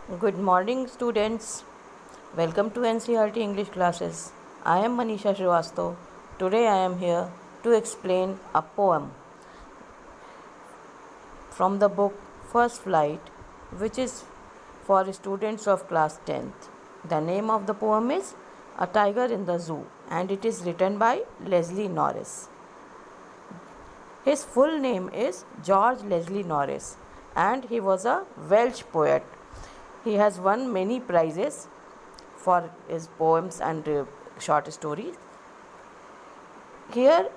Good morning, students. Welcome to NCERT English classes. I am Manisha Srivastav. Today I am here to explain a poem from the book First Flight, which is for students of class 10th. The name of the poem is A Tiger in the Zoo, and it is written by Leslie Norris. His full name is George Leslie Norris, and he was a Welsh poet. He has won many prizes for his poems and short stories. Here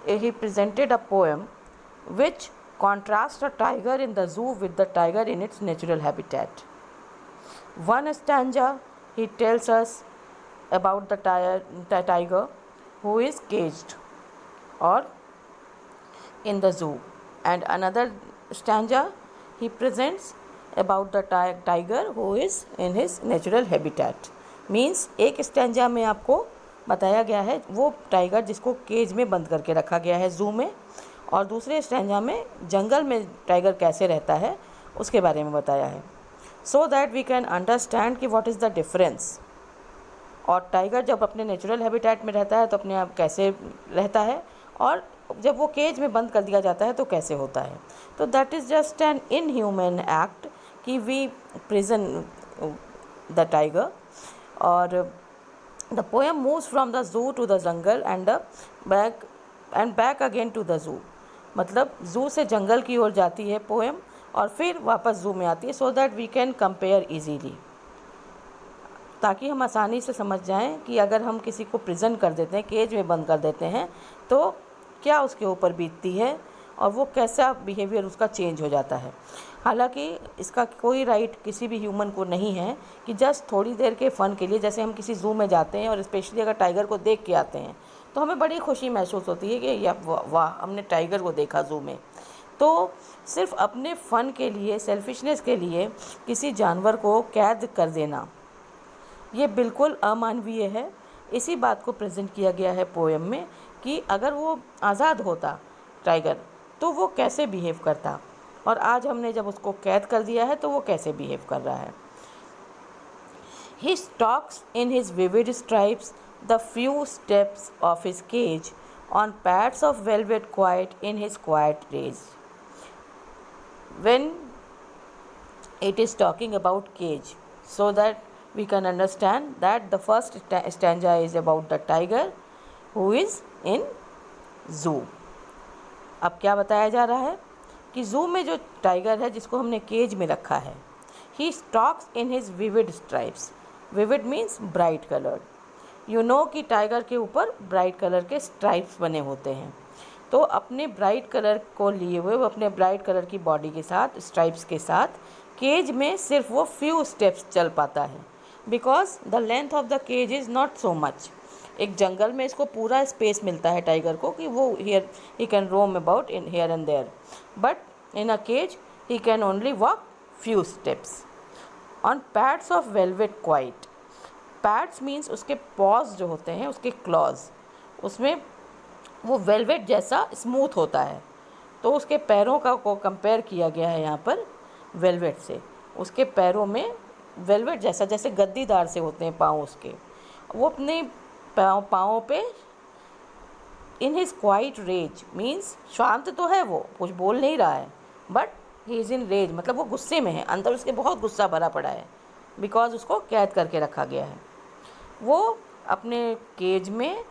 he presented a poem which contrasts a tiger in the zoo with the tiger in its natural habitat. One stanza he tells us about the tiger who is caged or in the zoo, and another stanza he presents about the tiger who is in his natural habitat. Means एक stanza में आपको बताया गया है वो tiger जिसको cage में बंद करके रखा गया है ज़ू में, और दूसरे स्टैंजा में जंगल में टाइगर कैसे रहता है उसके बारे में बताया है, so that we can understand कि व्हाट इज़ द डिफरेंस। और टाइगर जब अपने नेचुरल हैबिटेट में रहता है तो अपने आप कैसे रहता है, और जब वो केज में बंद कर दिया जाता है तो कैसे होता है। तो that is just an inhuman act कि वी प्रिजन द टाइगर। और the poem moves from the zoo to the jungle and back again to the zoo, मतलब जू से जंगल की ओर जाती है पोएम और फिर वापस जू में आती है, so that we can compare easily, ताकि हम आसानी से समझ जाएं कि अगर हम किसी को प्रिजन कर देते हैं, केज में बंद कर देते हैं, तो क्या उसके ऊपर बीतती है और वो कैसा बिहेवियर उसका चेंज हो जाता है। हालांकि इसका कोई राइट किसी भी ह्यूमन को नहीं है कि जस्ट थोड़ी देर के फ़न के लिए, जैसे हम किसी ज़ू में जाते हैं और स्पेशली अगर टाइगर को देख के आते हैं तो हमें बड़ी खुशी महसूस होती है कि वाह हमने टाइगर को देखा ज़ू में। तो सिर्फ अपने फ़न के लिए, सेल्फिशनेस के लिए किसी जानवर को कैद कर देना ये बिल्कुल अमानवीय है। इसी बात को प्रेजेंट किया गया है पोएम में कि अगर वो आज़ाद होता टाइगर तो वो कैसे बिहेव करता, और आज हमने जब उसको कैद कर दिया है तो वो कैसे बिहेव कर रहा है। He stalks in his vivid stripes the few steps of his cage on pads of velvet quiet in his quiet rage. When it is talking about cage, so that we can understand that the first stanza is about the tiger who is in zoo. अब क्या बताया जा रहा है कि zoo में जो tiger है जिसको हमने केज में रखा है, he stalks in his vivid stripes. Vivid means bright coloured. You know कि टाइगर के ऊपर ब्राइट कलर के स्ट्राइप्स बने होते हैं, तो अपने ब्राइट कलर को लिए हुए वो अपने ब्राइट कलर की बॉडी के साथ, स्ट्राइप्स के साथ केज में सिर्फ वो फ्यू स्टेप्स चल पाता है, because the length of the cage is not so much. एक जंगल में इसको पूरा स्पेस मिलता है टाइगर को कि वो here he can roam about in here and there, but in a cage he can only walk few steps on pads of velvet quiet. Pads means उसके पॉज जो होते हैं, उसके क्लॉज, उसमें वो वेलवेट जैसा स्मूथ होता है, तो उसके पैरों का को कंपेयर किया गया है यहाँ पर वेलवेट से। उसके पैरों में वेलवेट जैसा, जैसे गद्दीदार से होते हैं पाँव उसके, वो अपने पाँव पे in his quiet rage means शांत तो है, वो कुछ बोल नहीं रहा है, but he is in rage, मतलब वो गुस्से में है, अंदर उसके बहुत गुस्सा भरा पड़ा है, बिकॉज उसको कैद करके रखा गया है। वो अपने केज में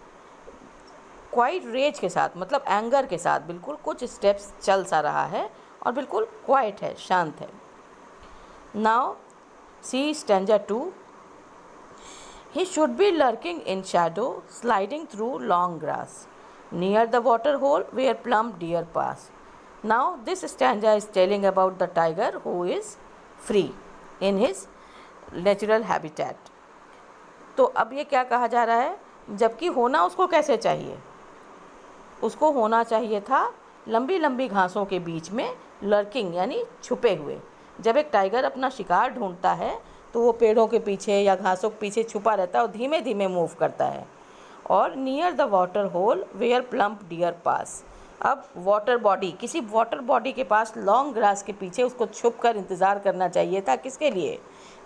क्वाइट रेज के साथ, मतलब एंगर के साथ बिल्कुल कुछ स्टेप्स चल सा रहा है और बिल्कुल क्वाइट है, शांत है। Now see stanza 2। He should be lurking in shadow, sliding through long grass, near the water hole where plump deer pass. Now this stanza is telling about the tiger who is free in his natural habitat. तो अब ये क्या कहा जा रहा है, जबकि होना उसको कैसे चाहिए, उसको होना चाहिए था लंबी लंबी घासों के बीच में, लर्किंग यानी छुपे हुए। जब एक टाइगर अपना शिकार ढूंढता है तो वो पेड़ों के पीछे या घासों के पीछे छुपा रहता है और धीमे धीमे मूव करता है। और near the water hole where plump deer pass, अब वाटर बॉडी, किसी वाटर बॉडी के पास लॉन्ग ग्रास के पीछे उसको छुप कर इंतज़ार करना चाहिए था, किसके लिए?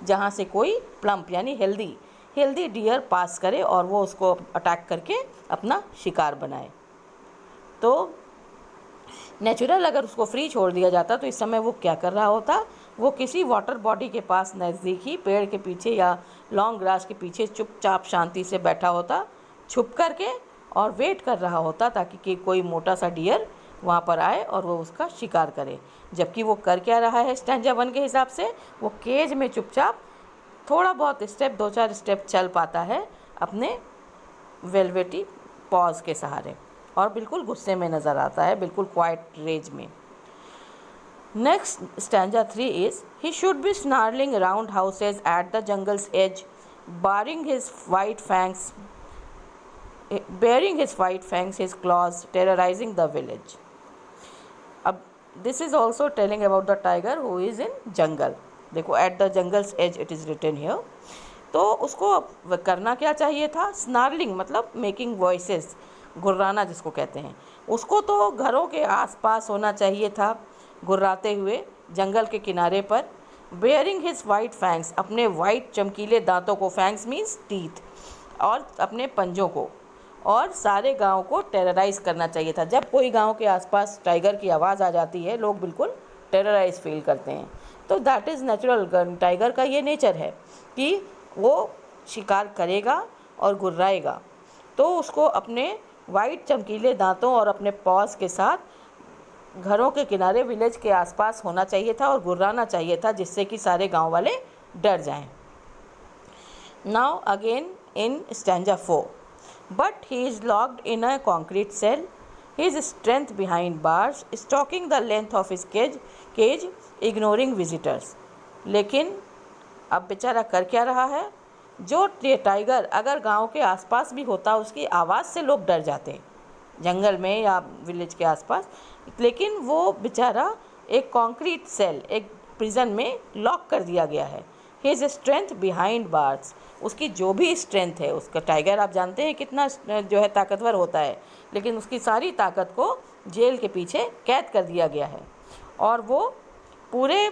जहाँ से कोई प्लम्प यानी हेल्दी डियर पास करे और वो उसको अटैक करके अपना शिकार बनाए। तो नेचुरल अगर उसको फ्री छोड़ दिया जाता तो इस समय वो क्या कर रहा होता? वो किसी वाटर बॉडी के पास नज़दीकी पेड़ के पीछे या लॉन्ग ग्रास के पीछे चुपचाप शांति से बैठा होता, छुप करके, और वेट कर रहा होता ताकि कि कोई मोटा सा डियर वहाँ पर आए और वो उसका शिकार करे। जबकि वो कर क्या रहा है स्टैंजा 1 के हिसाब से? वो केज में चुपचाप थोड़ा बहुत स्टेप, 2-4 स्टेप चल पाता है अपने वेलवेटी पॉज के सहारे, और बिल्कुल गुस्से में नज़र आता है, बिल्कुल क्वाइट रेज में। Next stanza 3 is, he should be snarling around houses at the jungle's edge, baring his white fangs bearing his white fangs, his claws, terrorizing the village. अब this is also telling about the tiger who is in jungle. देखो at the jungle's edge it is written here. तो उसको करना क्या चाहिए था? Snarling मतलब making voices, गुर्राना जिसको कहते हैं। उसको तो घरों के आसपास होना चाहिए था, गुर्राते हुए जंगल के किनारे पर। बेयरिंग हिज वाइट फैंग्स, अपने वाइट चमकीले दांतों को, फैंग्स मीन्स टीथ, और अपने पंजों को, और सारे गांव को टेरराइज़ करना चाहिए था। जब कोई गांव के आसपास टाइगर की आवाज़ आ जाती है, लोग बिल्कुल टेरराइज फील करते हैं। तो दैट इज़ नेचुरल, टाइगर का ये नेचर है कि वो शिकार करेगा और गुर्राएगा। तो उसको अपने वाइट चमकीले दांतों और अपने पॉज के साथ घरों के किनारे, विलेज के आसपास होना चाहिए था और गुर्राना चाहिए था, जिससे कि सारे गाँव वाले डर जाएँ। Now again in stanza 4, but he is locked in a concrete cell, his strength behind bars, stalking the length of his cage, ignoring visitors. लेकिन अब बेचारा कर क्या रहा है? जो टाइगर अगर गांव के आसपास भी होता, उसकी आवाज़ से लोग डर जाते जंगल में या विलेज के आसपास, लेकिन वो बेचारा एक कॉन्क्रीट सेल, एक प्रिजन में लॉक कर दिया गया है। हिज स्ट्रेंथ बिहाइंड बार्स, उसकी जो भी स्ट्रेंथ है, उसका टाइगर आप जानते हैं कितना जो है ताकतवर होता है, लेकिन उसकी सारी ताकत को जेल के पीछे कैद कर दिया गया है, और वो पूरे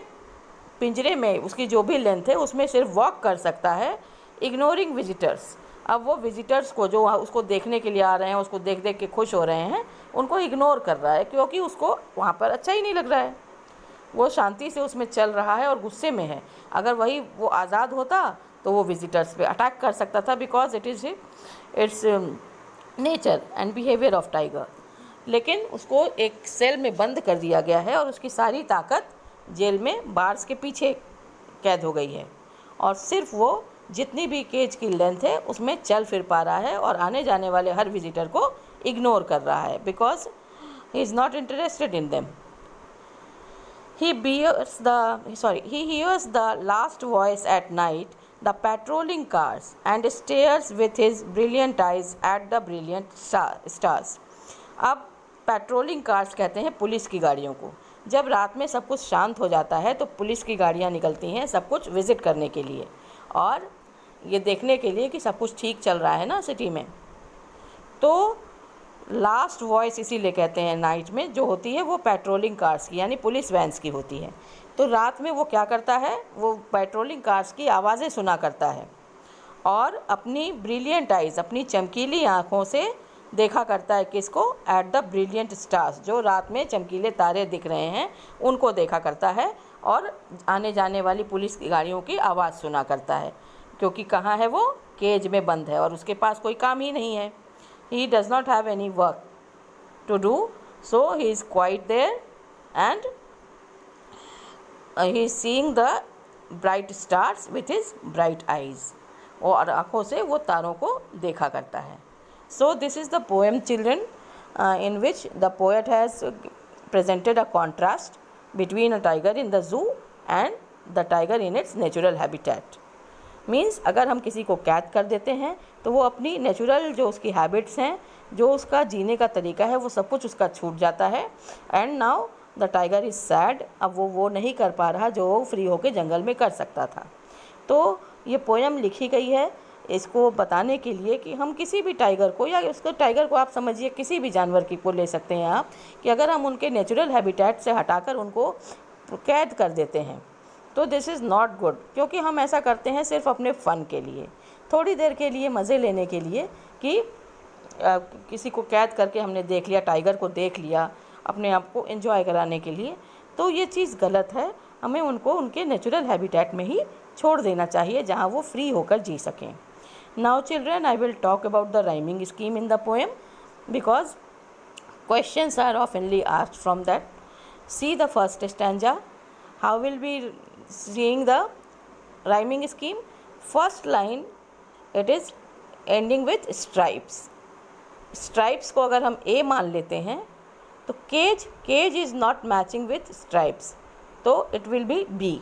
पिंजरे में उसकी जो भी लेंथ है उसमें सिर्फ वॉक कर सकता है, इग्नोरिंग विजिटर्स। अब वो विजिटर्स को, जो उसको देखने के लिए आ रहे हैं, उसको देख देख के खुश हो रहे हैं, उनको इग्नोर कर रहा है, क्योंकि उसको वहाँ पर अच्छा ही नहीं लग रहा है। वो शांति से उसमें चल रहा है और गुस्से में है। अगर वही वो आज़ाद होता तो वो विजिटर्स पे अटैक कर सकता था, because it is it's nature and behaviour of tiger. लेकिन उसको एक सेल में बंद कर दिया गया है और उसकी सारी ताकत जेल में बार्स के पीछे कैद हो गई है, और सिर्फ वो जितनी भी केज की लेंथ है उसमें चल फिर पा रहा है और आने जाने वाले हर विजिटर को इग्नोर कर रहा है, because he is not interested in them. He hears the last voice at night, the patrolling cars, and stares with his brilliant eyes at the brilliant stars. अब पेट्रोलिंग कार्स कहते हैं police की गाड़ियों को। जब रात में सब कुछ शांत हो जाता है तो पुलिस की गाड़ियाँ निकलती हैं सब कुछ विज़िट करने के लिए, और ये देखने के लिए कि सब कुछ ठीक चल रहा है ना सिटी में। तो लास्ट वॉइस इसीलिए कहते हैं नाइट में जो होती है वो पेट्रोलिंग कार्स की यानी पुलिस वैन्स की होती है। तो रात में वो क्या करता है? वो पेट्रोलिंग कार्स की आवाज़ें सुना करता है और अपनी ब्रिलियंट आइज़, अपनी चमकीली आँखों से देखा करता है किसको? एट द ब्रिलियंट स्टार्स, जो रात में चमकीले तारे दिख रहे हैं उनको देखा करता है, और आने जाने वाली पुलिस की गाड़ियों की आवाज़ सुना करता है, क्योंकि कहाँ है वो? केज में बंद है और उसके पास कोई काम ही नहीं है। He does not have any work to do, so he is quiet there and he is seeing the bright stars with his bright eyes. और आँखों से वो तारों को देखा करता है। So this is the poem, children, in which the poet has presented a contrast between a tiger in the zoo and the tiger in its natural habitat. Means अगर हम किसी को कैद कर देते हैं तो वो अपनी नेचुरल जो उसकी हैबिट्स हैं, जो उसका जीने का तरीका है, वो सब कुछ उसका छूट जाता है। And now the tiger is sad, अब वो नहीं कर पा रहा जो वो फ्री होकर जंगल में कर सकता था। तो ये पोएम लिखी गई है इसको बताने के लिए कि हम किसी भी टाइगर को, या उसको टाइगर को आप समझिए किसी भी जानवर की को ले सकते हैं आप, कि अगर हम उनके नेचुरल हैबिटेट से हटाकर उनको कैद कर देते हैं तो दिस इज़ नॉट गुड, क्योंकि हम ऐसा करते हैं सिर्फ अपने फ़न के लिए, थोड़ी देर के लिए मज़े लेने के लिए, कि किसी को कैद करके हमने देख लिया, टाइगर को देख लिया अपने आप को एंजॉय कराने के लिए, तो ये चीज़ गलत है। हमें उनको उनके नेचुरल हैबिटेट में ही छोड़ देना चाहिए जहाँ वो फ्री होकर जी सकें। Now children, I will talk about the rhyming scheme in the poem because questions are oftenly asked from that. See the first stanza. How will be seeing the rhyming scheme? First line, it is ending with stripes. Stripes को अगर हम A मान लेते हैं तो cage is not matching with stripes, तो it will be B.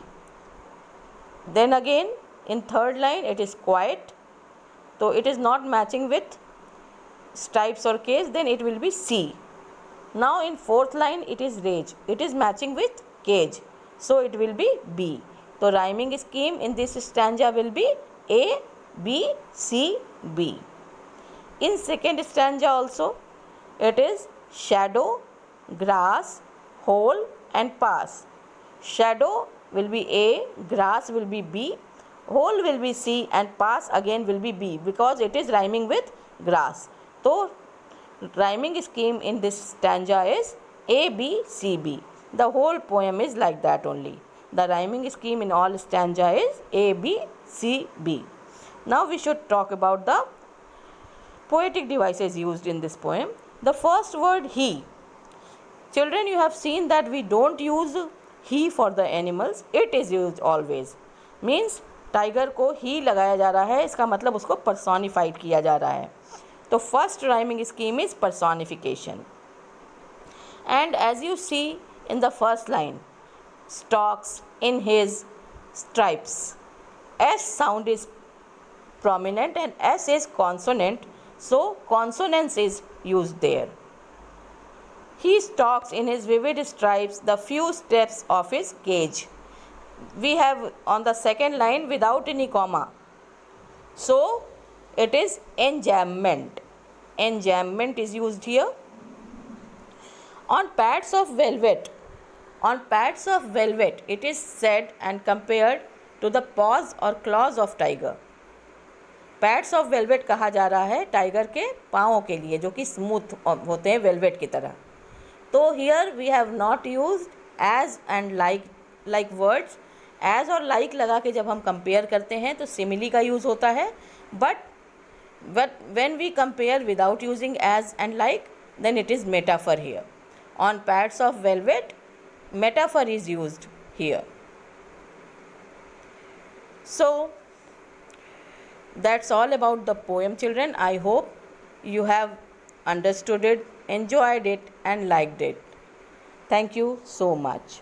Then again in third line it is quiet, so it is not matching with stripes or cage, then it will be C. Now in fourth line it is rage, it is matching with cage, so it will be B. So rhyming scheme in this stanza will be A, B, C, B. In second stanza also it is shadow, grass, hole and pass. Shadow will be A, grass will be B, hole will be C and pass again will be B, because it is rhyming with grass. So rhyming scheme in this stanza is A, B, C, B. The whole poem is like that only. The rhyming scheme in all stanza is A, B, C, B. Now we should talk about the poetic devices used in this poem. The first word he. Children, you have seen that we don't use he for the animals. It is used always. Means tiger को ही लगाया जा रहा है, इसका मतलब उसको personified किया जा रहा है. तो first rhyming scheme is personification. And as you see in the first line, stalks in his stripes. S sound is prominent and S is consonant, so consonance is used there. He stalks in his vivid stripes the few steps of his cage. We have on the second line without any comma, so it is enjambment. Enjambment is used here. On pads of velvet, it is said and compared to the paws or claws of tiger. Pads of velvet कहा जा रहा है tiger के पाँवों के लिए, जो कि स्मूथ होते हैं वेलवेट की तरह. तो here we have not used as and like words. As और लाइक लगा के जब हम कंपेयर करते हैं तो सिमिली का यूज़ होता है, but when we compare without using as and like, then it is metaphor here. On pads of velvet, metaphor is used here. So that's all about the poem, children. I hope you have understood it, enjoyed it and liked it. Thank you so much.